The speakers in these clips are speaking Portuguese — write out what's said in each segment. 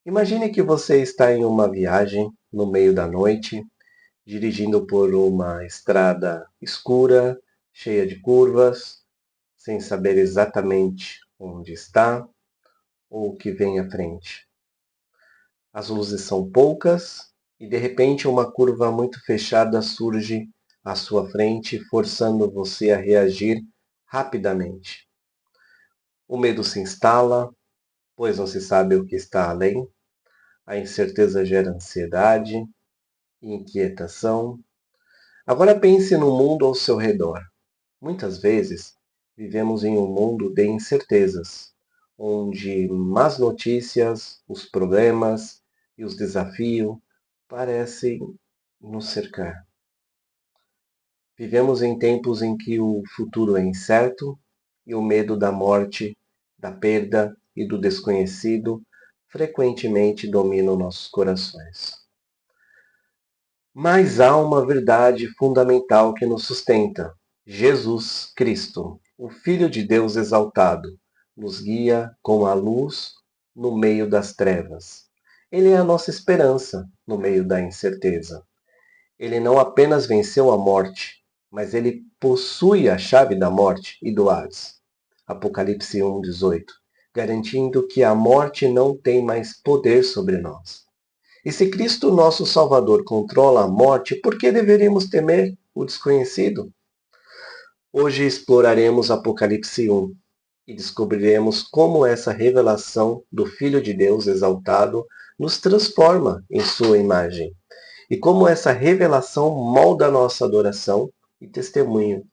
Imagine que você está em uma viagem no meio da noite, dirigindo por uma estrada escura, cheia de curvas, sem saber exatamente onde está ou o que vem à frente. As luzes são poucas e de repente uma curva muito fechada surge à sua frente, forçando você a reagir rapidamente. O medo se instala, pois não se sabe o que está além. A incerteza gera ansiedade e inquietação. Agora pense no mundo ao seu redor. Muitas vezes vivemos em um mundo de incertezas, onde más notícias, os problemas e os desafios parecem nos cercar. Vivemos em tempos em que o futuro é incerto e o medo da morte, da perda e do desconhecido frequentemente dominam nossos corações. Mas há uma verdade fundamental que nos sustenta. Jesus Cristo, o Filho de Deus exaltado, nos guia com a luz no meio das trevas. Ele é a nossa esperança no meio da incerteza. Ele não apenas venceu a morte, mas ele possui a chave da morte e do Hades. Apocalipse 1:18, garantindo que a morte não tem mais poder sobre nós. E se Cristo, nosso Salvador, controla a morte, por que deveríamos temer o desconhecido? Hoje exploraremos Apocalipse 1 e descobriremos como essa revelação do Filho de Deus exaltado nos transforma em sua imagem e como essa revelação molda nossa adoração e testemunho.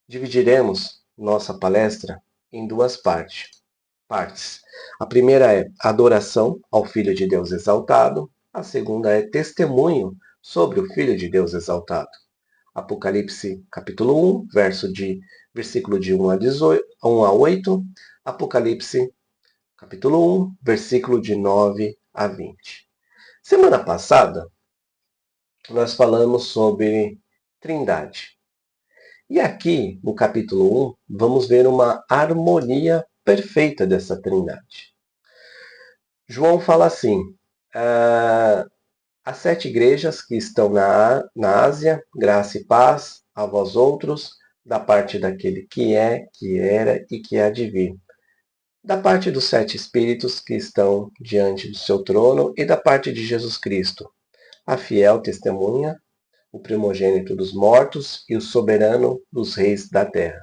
Dividiremos nossa palestra em duas partes. A primeira é adoração ao Filho de Deus exaltado. A segunda é testemunho sobre o Filho de Deus exaltado. Apocalipse capítulo 1, versículo de 1 a 8. Apocalipse capítulo 1, versículo de 9 a 20. Semana passada, nós falamos sobre Trindade. E aqui, no capítulo 1, vamos ver uma harmonia perfeita dessa Trindade. João fala assim: as 7 igrejas que estão na Ásia, graça e paz a vós outros, da parte daquele que é, que era e que há de vir. Da parte dos 7 espíritos que estão diante do seu trono e da parte de Jesus Cristo, a fiel testemunha, o primogênito dos mortos e o soberano dos reis da terra.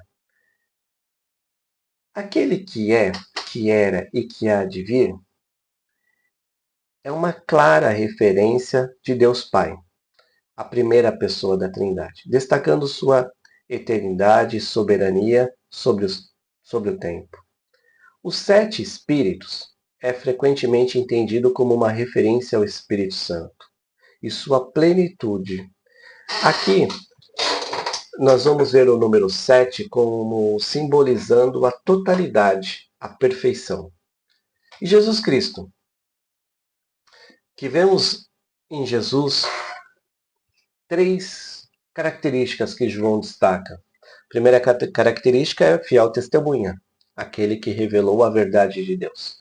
Aquele que é, que era e que há de vir é uma clara referência de Deus Pai, a primeira pessoa da Trindade, destacando sua eternidade e soberania sobre o tempo. Os 7 espíritos é frequentemente entendido como uma referência ao Espírito Santo e sua plenitude. Aqui nós vamos ver o número 7 como simbolizando a totalidade, a perfeição. E Jesus Cristo, que vemos em Jesus 3 características que João destaca. A primeira característica é fiel testemunha, aquele que revelou a verdade de Deus.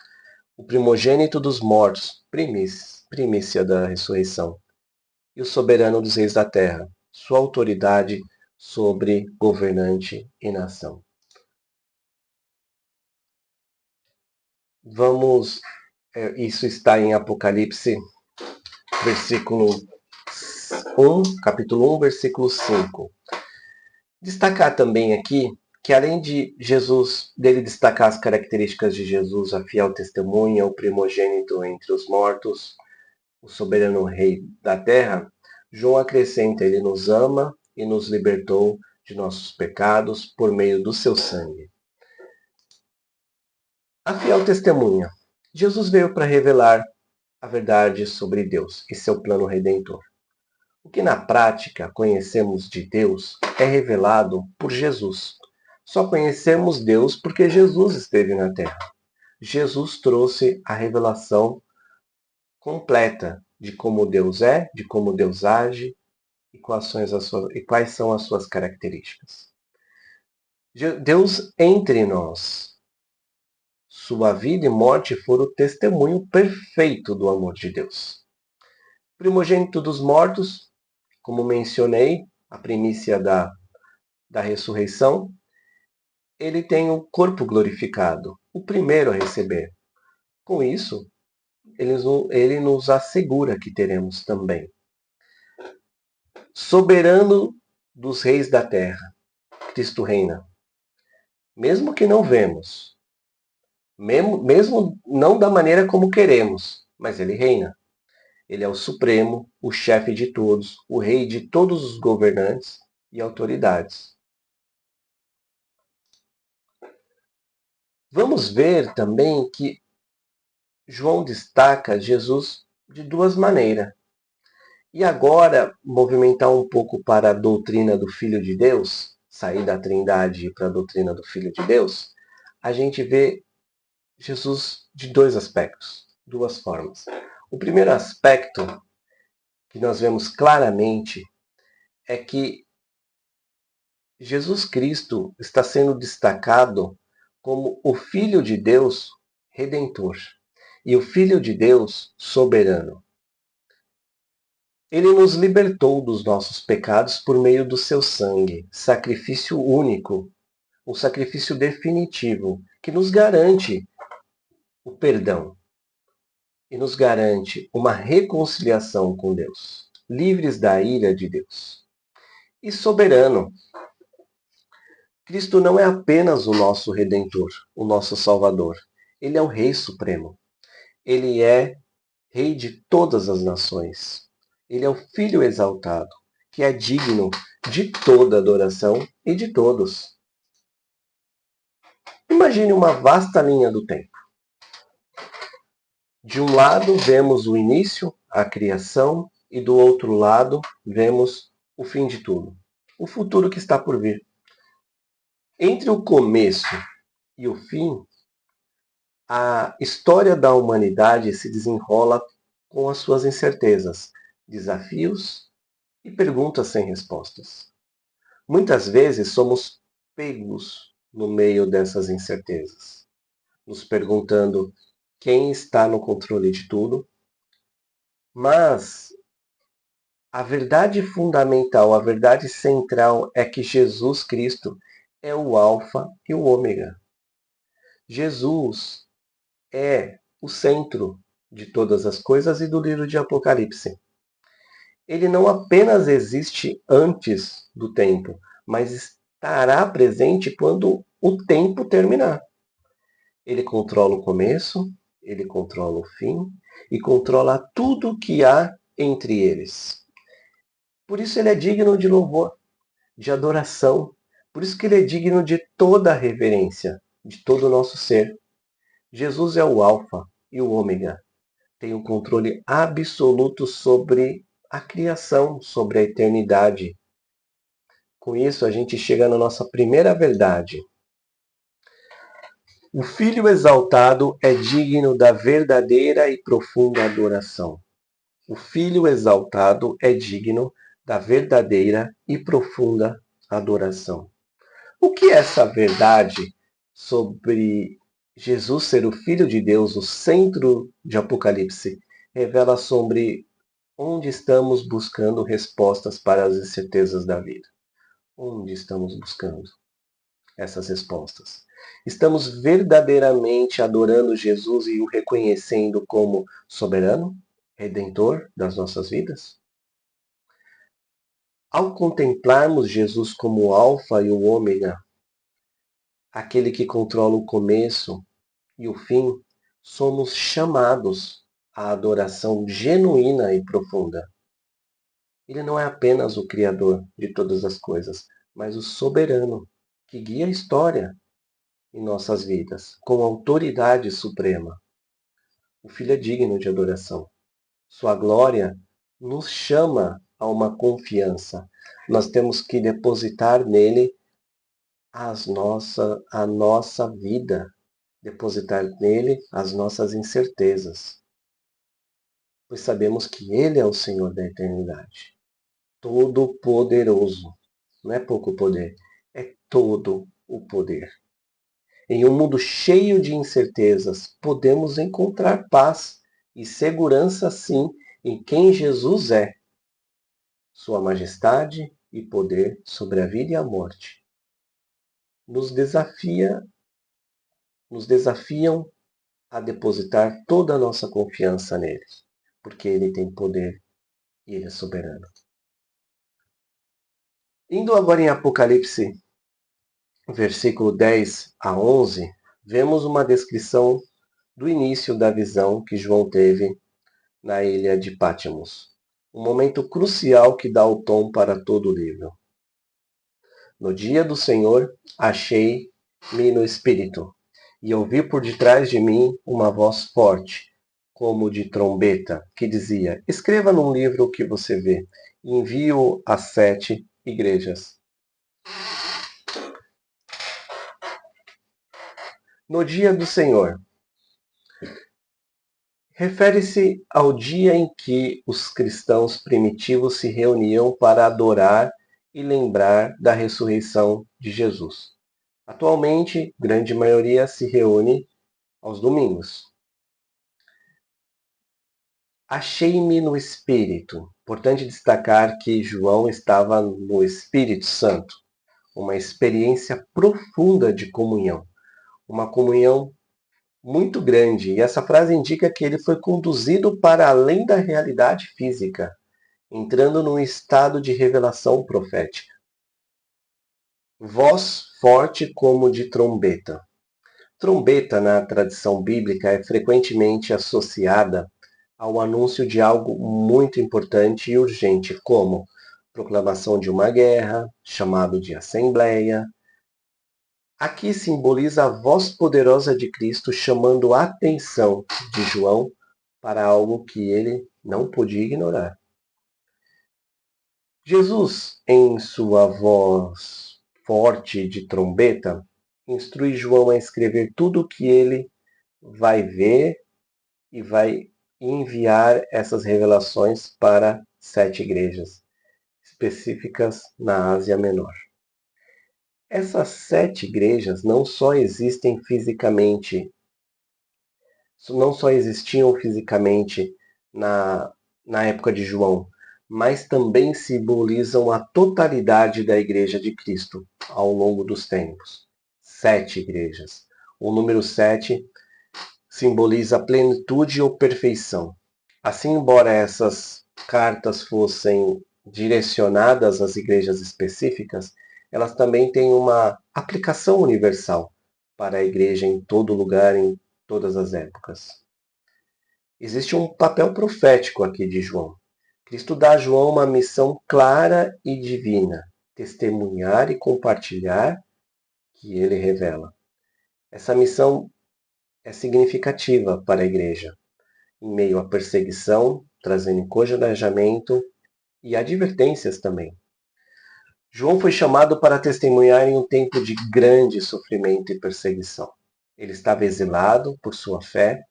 O primogênito dos mortos, primícia da ressurreição. E o soberano dos reis da terra, sua autoridade sobre governante e nação. Isso está em Apocalipse, capítulo 1, versículo 5. Destacar também aqui que além de dele destacar as características de Jesus, a fiel testemunha, o primogênito entre os mortos, o soberano rei da terra, João acrescenta, ele nos ama e nos libertou de nossos pecados por meio do seu sangue. A fiel testemunha. Jesus veio para revelar a verdade sobre Deus e seu plano redentor. O que na prática conhecemos de Deus é revelado por Jesus. Só conhecemos Deus porque Jesus esteve na Terra. Jesus trouxe a revelação completa de como Deus é, de como Deus age e quais são as suas características. Deus entre nós, Sua vida e morte foram o testemunho perfeito do amor de Deus. Primogênito dos mortos, como mencionei, a primícia da ressurreição, ele tem o corpo glorificado, o primeiro a receber. Com isso, ele nos assegura que teremos também. Soberano dos reis da terra, Cristo reina. Mesmo que não vemos, mesmo não da maneira como queremos, mas ele reina. Ele é o supremo, o chefe de todos, o rei de todos os governantes e autoridades. Vamos ver também que João destaca Jesus de duas maneiras. E agora, movimentar um pouco para a doutrina do Filho de Deus, sair da Trindade para a doutrina do Filho de Deus, a gente vê Jesus de dois aspectos, duas formas. O primeiro aspecto que nós vemos claramente é que Jesus Cristo está sendo destacado como o Filho de Deus redentor e o Filho de Deus soberano. Ele nos libertou dos nossos pecados por meio do seu sangue, sacrifício único, um sacrifício definitivo, que nos garante o perdão e nos garante uma reconciliação com Deus, livres da ira de Deus. E soberano. Cristo não é apenas o nosso Redentor, o nosso Salvador. Ele é o Rei Supremo. Ele é Rei de todas as nações. Ele é o Filho exaltado, que é digno de toda adoração e de todos. Imagine uma vasta linha do tempo. De um lado vemos o início, a criação, e do outro lado vemos o fim de tudo, o futuro que está por vir. Entre o começo e o fim, a história da humanidade se desenrola com as suas incertezas, desafios e perguntas sem respostas. Muitas vezes somos pegos no meio dessas incertezas, nos perguntando quem está no controle de tudo, mas a verdade fundamental, a verdade central é que Jesus Cristo é o Alfa e o Ômega. Jesus é o centro de todas as coisas e do livro de Apocalipse. Ele não apenas existe antes do tempo, mas estará presente quando o tempo terminar. Ele controla o começo, ele controla o fim e controla tudo o que há entre eles. Por isso ele é digno de louvor, de adoração. Por isso que ele é digno de toda a reverência, de todo o nosso ser. Jesus é o Alfa e o Ômega. Tem o controle absoluto sobre a criação, sobre a eternidade. Com isso, a gente chega na nossa primeira verdade. O Filho exaltado é digno da verdadeira e profunda adoração. O Filho exaltado é digno da verdadeira e profunda adoração. O que é essa verdade sobre Jesus ser o Filho de Deus, o centro de Apocalipse, revela sobre onde estamos buscando respostas para as incertezas da vida. Onde estamos buscando essas respostas? Estamos verdadeiramente adorando Jesus e o reconhecendo como soberano, redentor das nossas vidas? Ao contemplarmos Jesus como o Alfa e o Ômega, aquele que controla o começo e o fim, somos chamados à adoração genuína e profunda. Ele não é apenas o Criador de todas as coisas, mas o soberano que guia a história em nossas vidas, com autoridade suprema. O Filho é digno de adoração. Sua glória nos chama a uma confiança. Nós temos que depositar nele a nossa vida, depositar nele as nossas incertezas, pois sabemos que ele é o Senhor da eternidade, todo-poderoso. Não é pouco poder, é todo o poder. Em um mundo cheio de incertezas, podemos encontrar paz e segurança sim em quem Jesus é, sua majestade e poder sobre a vida e a morte. Nos desafiam a depositar toda a nossa confiança nele, porque ele tem poder e ele é soberano. Indo agora em Apocalipse, versículo 10 a 11, vemos uma descrição do início da visão que João teve na ilha de Patmos. Um momento crucial que dá o tom para todo o livro. No dia do Senhor, achei-me no Espírito, e ouvi por detrás de mim uma voz forte, como de trombeta, que dizia: Escreva num livro o que você vê, e envie-o às 7 igrejas. No dia do Senhor, refere-se ao dia em que os cristãos primitivos se reuniam para adorar e lembrar da ressurreição de Jesus. Atualmente, grande maioria se reúne aos domingos. Achei-me no Espírito. Importante destacar que João estava no Espírito Santo, uma experiência profunda de comunhão, uma comunhão muito grande. E essa frase indica que ele foi conduzido para além da realidade física, entrando num estado de revelação profética. Voz forte como de trombeta. Trombeta, na tradição bíblica, é frequentemente associada ao anúncio de algo muito importante e urgente, como proclamação de uma guerra, chamado de assembleia. Aqui simboliza a voz poderosa de Cristo chamando a atenção de João para algo que ele não podia ignorar. Jesus, em sua voz forte de trombeta, instrui João a escrever tudo o que ele vai ver e vai enviar essas revelações para 7 igrejas específicas na Ásia Menor. Essas 7 igrejas não só existiam fisicamente na época de João, mas também simbolizam a totalidade da Igreja de Cristo ao longo dos tempos. 7 igrejas. O número 7 simboliza plenitude ou perfeição. Assim, embora essas cartas fossem direcionadas às igrejas específicas, elas também têm uma aplicação universal para a igreja em todo lugar, em todas as épocas. Existe um papel profético aqui de João. Cristo dá a João uma missão clara e divina: testemunhar e compartilhar que ele revela. Essa missão é significativa para a igreja, em meio à perseguição, trazendo encorajamento e advertências também. João foi chamado para testemunhar em um tempo de grande sofrimento e perseguição. Ele estava exilado por sua fé.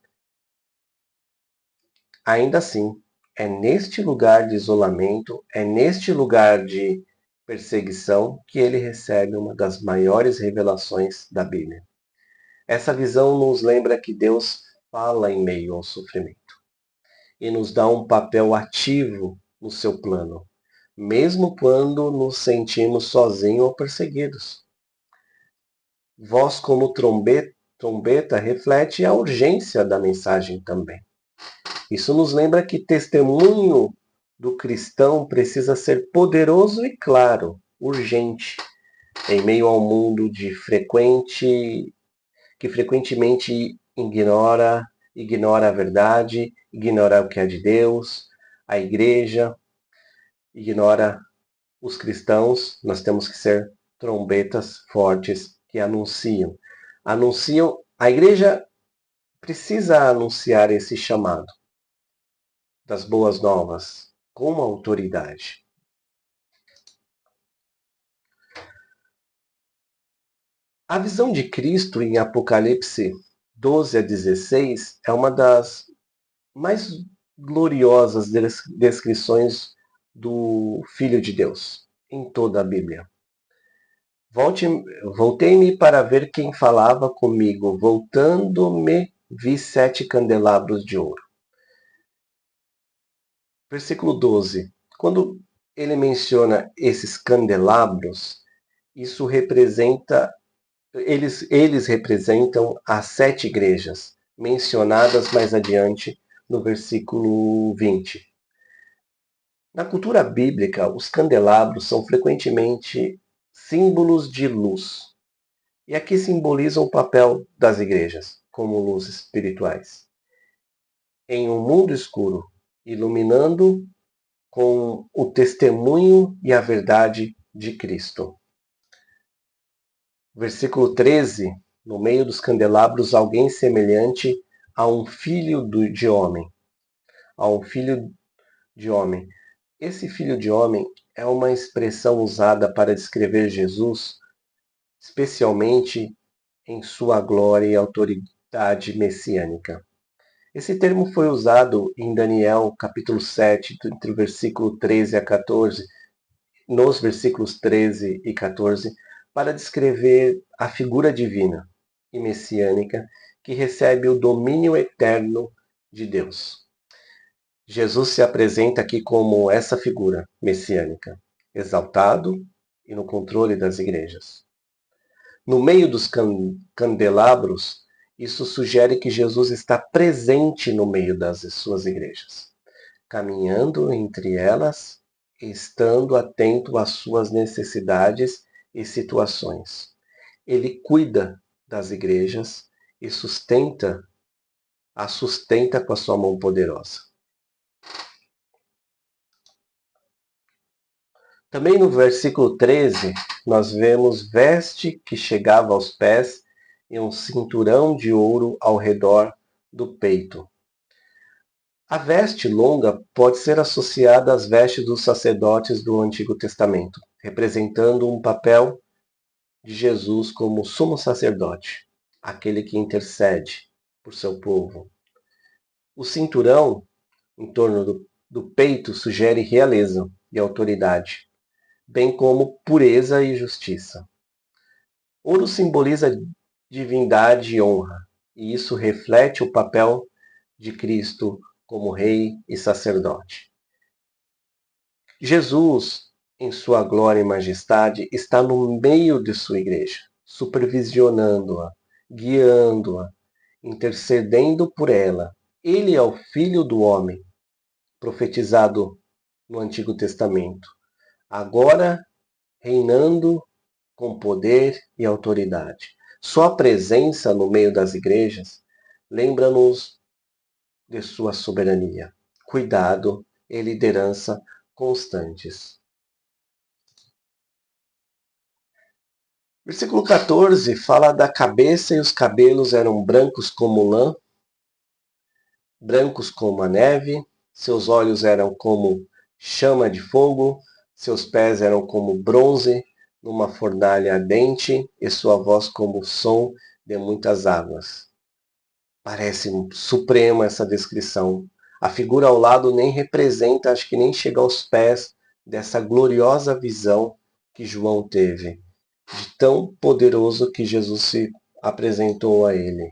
Ainda assim, é neste lugar de isolamento, é neste lugar de perseguição que ele recebe uma das maiores revelações da Bíblia. Essa visão nos lembra que Deus fala em meio ao sofrimento e nos dá um papel ativo no seu plano, mesmo quando nos sentimos sozinhos ou perseguidos. Voz como trombeta reflete a urgência da mensagem também. Isso nos lembra que testemunho do cristão precisa ser poderoso e claro, urgente, em meio ao mundo que frequentemente ignora a verdade, ignora o que é de Deus, a igreja, ignora os cristãos. Nós temos que ser trombetas fortes que anunciam. A igreja precisa anunciar esse chamado das boas novas com autoridade. A visão de Cristo em Apocalipse 12 a 16 é uma das mais gloriosas descrições do Filho de Deus em toda a Bíblia. Voltei-me para ver quem falava comigo. Voltando-me, vi 7 candelabros de ouro. Versículo 12. Quando ele menciona esses candelabros, isso representa, eles representam as 7 igrejas mencionadas mais adiante no versículo 20. Na cultura bíblica, os candelabros são frequentemente símbolos de luz, e aqui simbolizam o papel das igrejas como luzes espirituais em um mundo escuro, iluminando com o testemunho e a verdade de Cristo. Versículo 13: no meio dos candelabros, alguém semelhante a um filho de homem. A um filho de homem. Esse filho de homem é uma expressão usada para descrever Jesus, especialmente em sua glória e autoridade messiânica. Esse termo foi usado em Daniel, capítulo 7, entre o versículo 13 a 14, nos versículos 13 e 14, para descrever a figura divina e messiânica que recebe o domínio eterno de Deus. Jesus se apresenta aqui como essa figura messiânica, exaltado e no controle das igrejas. No meio dos candelabros, isso sugere que Jesus está presente no meio das suas igrejas, caminhando entre elas, estando atento às suas necessidades e situações. Ele cuida das igrejas e as sustenta com a sua mão poderosa. Também no versículo 13, nós vemos veste que chegava aos pés e um cinturão de ouro ao redor do peito. A veste longa pode ser associada às vestes dos sacerdotes do Antigo Testamento, representando um papel de Jesus como sumo sacerdote, aquele que intercede por seu povo. O cinturão em torno do peito sugere realeza e autoridade, bem como pureza e justiça. Ouro simboliza divindade e honra, e isso reflete o papel de Cristo como rei e sacerdote. Jesus, em sua glória e majestade, está no meio de sua igreja, supervisionando-a, guiando-a, intercedendo por ela. Ele é o Filho do Homem, profetizado no Antigo Testamento, agora reinando com poder e autoridade. Sua presença no meio das igrejas lembra-nos de sua soberania, cuidado e liderança constantes. Versículo 14 fala da cabeça e os cabelos eram brancos como lã, brancos como a neve, seus olhos eram como chama de fogo, seus pés eram como bronze numa fornalha ardente e sua voz como o som de muitas águas. Parece suprema essa descrição. A figura ao lado nem representa, acho que nem chega aos pés dessa gloriosa visão que João teve, de tão poderoso que Jesus se apresentou a ele.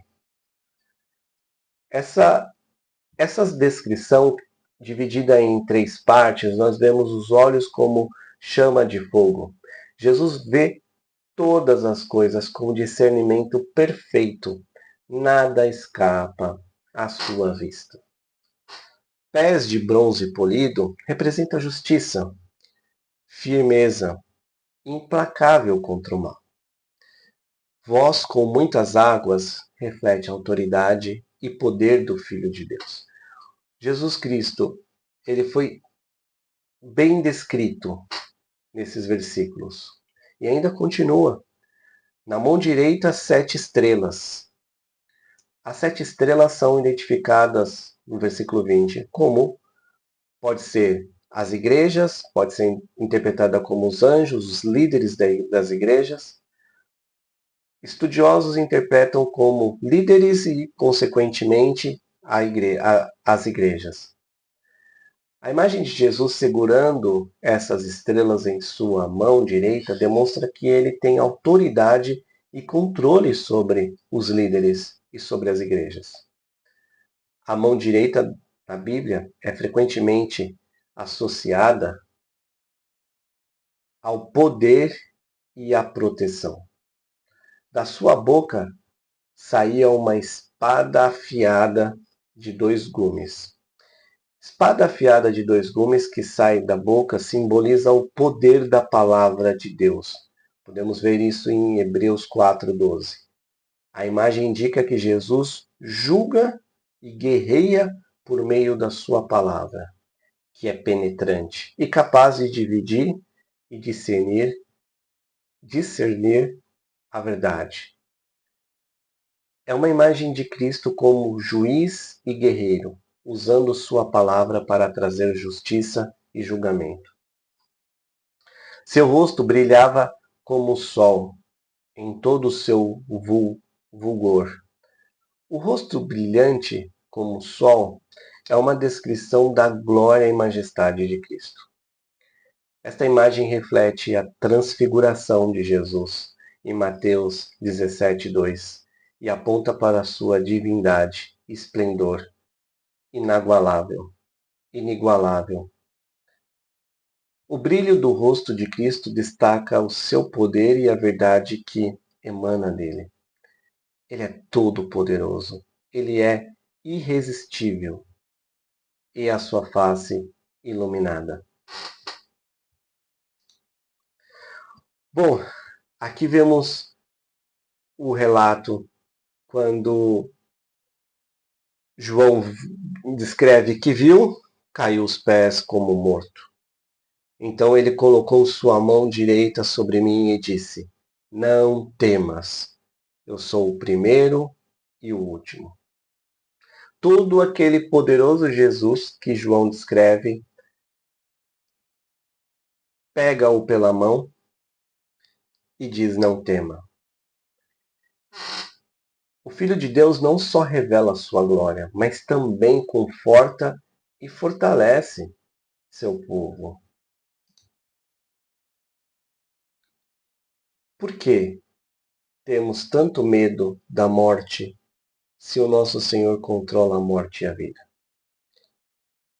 Essa descrição, dividida em 3 partes, nós vemos os olhos como chama de fogo. Jesus vê todas as coisas com discernimento perfeito. Nada escapa à sua vista. Pés de bronze polido representa justiça, firmeza, implacável contra o mal. Voz com muitas águas reflete a autoridade e poder do Filho de Deus. Jesus Cristo, ele foi bem descrito nesses versículos. E ainda continua. Na mão direita, 7 estrelas. As 7 estrelas são identificadas no versículo 20 como pode ser as igrejas, pode ser interpretada como os anjos, os líderes das igrejas. Estudiosos interpretam como líderes e, consequentemente, as igrejas. A imagem de Jesus segurando essas estrelas em sua mão direita demonstra que ele tem autoridade e controle sobre os líderes e sobre as igrejas. A mão direita na Bíblia é frequentemente associada ao poder e à proteção. Da sua boca saía uma espada afiada de 2 gumes. Espada afiada de 2 gumes que sai da boca simboliza o poder da palavra de Deus. Podemos ver isso em Hebreus 4:12. A imagem indica que Jesus julga e guerreia por meio da sua palavra, que é penetrante e capaz de dividir e discernir a verdade. É uma imagem de Cristo como juiz e guerreiro, usando sua palavra para trazer justiça e julgamento. Seu rosto brilhava como o sol, em todo o seu fulgor. O rosto brilhante como o sol é uma descrição da glória e majestade de Cristo. Esta imagem reflete a transfiguração de Jesus em Mateus 17:2 e aponta para a sua divindade, esplendor, inigualável. O brilho do rosto de Cristo destaca o seu poder e a verdade que emana dele. Ele é todo-poderoso, ele é irresistível e a sua face iluminada. Bom, aqui vemos o relato quando João descreve que viu, caiu aos pés como morto. Então ele colocou sua mão direita sobre mim e disse: Não temas, eu sou o primeiro e o último. Todo aquele poderoso Jesus que João descreve pega-o pela mão e diz: Não tema. O Filho de Deus não só revela a sua glória, mas também conforta e fortalece seu povo. Por que temos tanto medo da morte se o nosso Senhor controla a morte e a vida?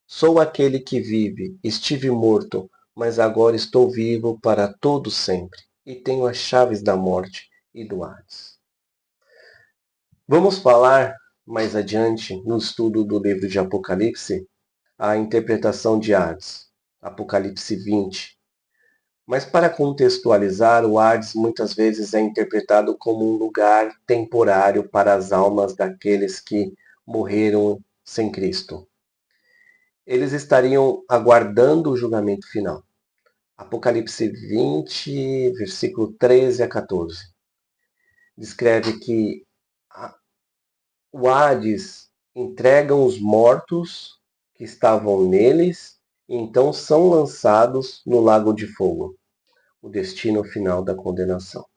Sou aquele que vive, estive morto, mas agora estou vivo para todo sempre, e tenho as chaves da morte e do Hades. Vamos falar mais adiante, no estudo do livro de Apocalipse, a interpretação de Hades, Apocalipse 20. Mas para contextualizar, o Hades muitas vezes é interpretado como um lugar temporário para as almas daqueles que morreram sem Cristo. Eles estariam aguardando o julgamento final. Apocalipse 20, versículo 13 a 14. Descreve que o Hades entregam os mortos que estavam neles e então são lançados no lago de fogo, o destino final da condenação.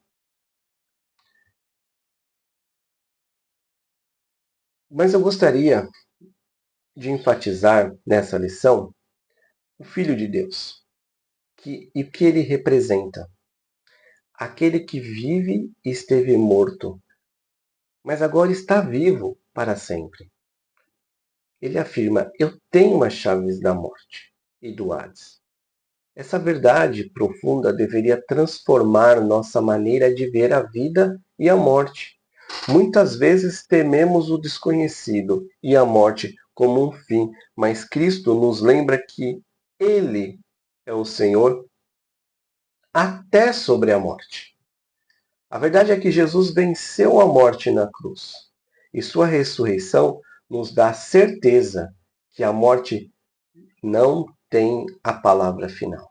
Mas eu gostaria de enfatizar nessa lição o Filho de Deus e o que ele representa. Aquele que vive e esteve morto, mas agora está vivo para sempre. Ele afirma: Eu tenho as chaves da morte e do Hades. Essa verdade profunda deveria transformar nossa maneira de ver a vida e a morte. Muitas vezes tememos o desconhecido e a morte como um fim, mas Cristo nos lembra que Ele é o Senhor até sobre a morte. A verdade é que Jesus venceu a morte na cruz e sua ressurreição nos dá certeza que a morte não tem a palavra final.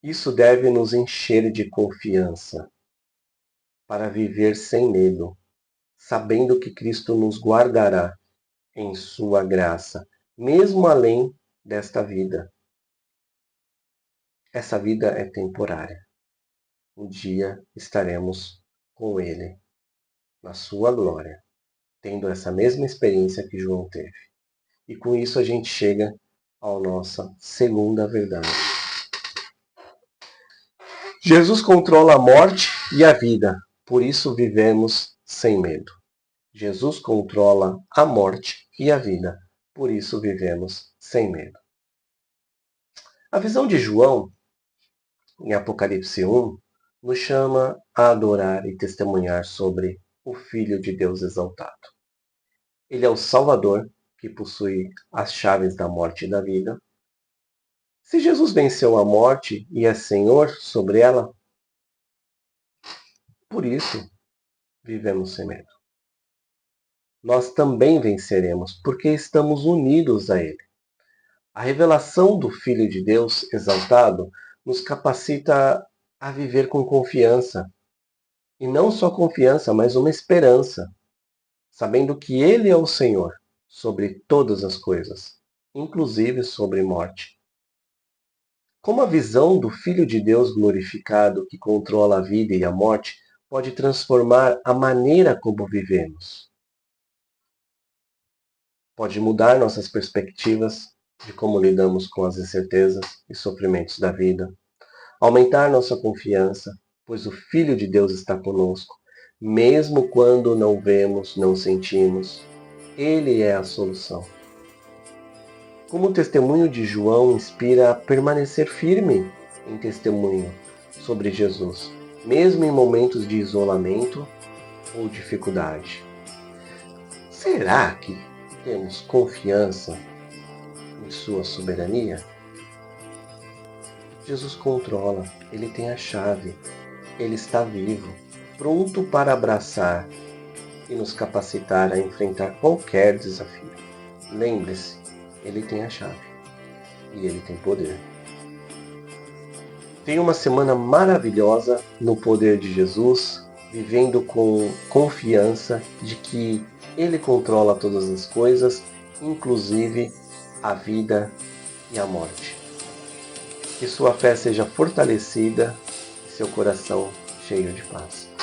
Isso deve nos encher de confiança para viver sem medo, sabendo que Cristo nos guardará em sua graça, mesmo além desta vida. Essa vida é temporária. Um dia estaremos com Ele, na sua glória, tendo essa mesma experiência que João teve. E com isso a gente chega à nossa segunda verdade. Jesus controla a morte e a vida, por isso vivemos sem medo. Jesus controla a morte e a vida, por isso vivemos sem medo. A visão de João, em Apocalipse 1, nos chama a adorar e testemunhar sobre o Filho de Deus exaltado. Ele é o Salvador, que possui as chaves da morte e da vida. Se Jesus venceu a morte e é Senhor sobre ela, por isso vivemos sem medo. Nós também venceremos, porque estamos unidos a Ele. A revelação do Filho de Deus exaltado nos capacita a viver com confiança. E não só confiança, mas uma esperança, sabendo que Ele é o Senhor sobre todas as coisas, inclusive sobre morte. Como a visão do Filho de Deus glorificado que controla a vida e a morte pode transformar a maneira como vivemos? Pode mudar nossas perspectivas de como lidamos com as incertezas e sofrimentos da vida, aumentar nossa confiança, pois o Filho de Deus está conosco, mesmo quando não vemos, não sentimos. Ele é a solução. Como o testemunho de João inspira a permanecer firme em testemunho sobre Jesus, mesmo em momentos de isolamento ou dificuldade. Será que temos confiança em sua soberania? Jesus controla, Ele tem a chave, Ele está vivo, pronto para abraçar e nos capacitar a enfrentar qualquer desafio. Lembre-se, Ele tem a chave e Ele tem poder. Tenha uma semana maravilhosa no poder de Jesus, vivendo com confiança de que Ele controla todas as coisas, inclusive a vida e a morte. Que sua fé seja fortalecida e seu coração cheio de paz.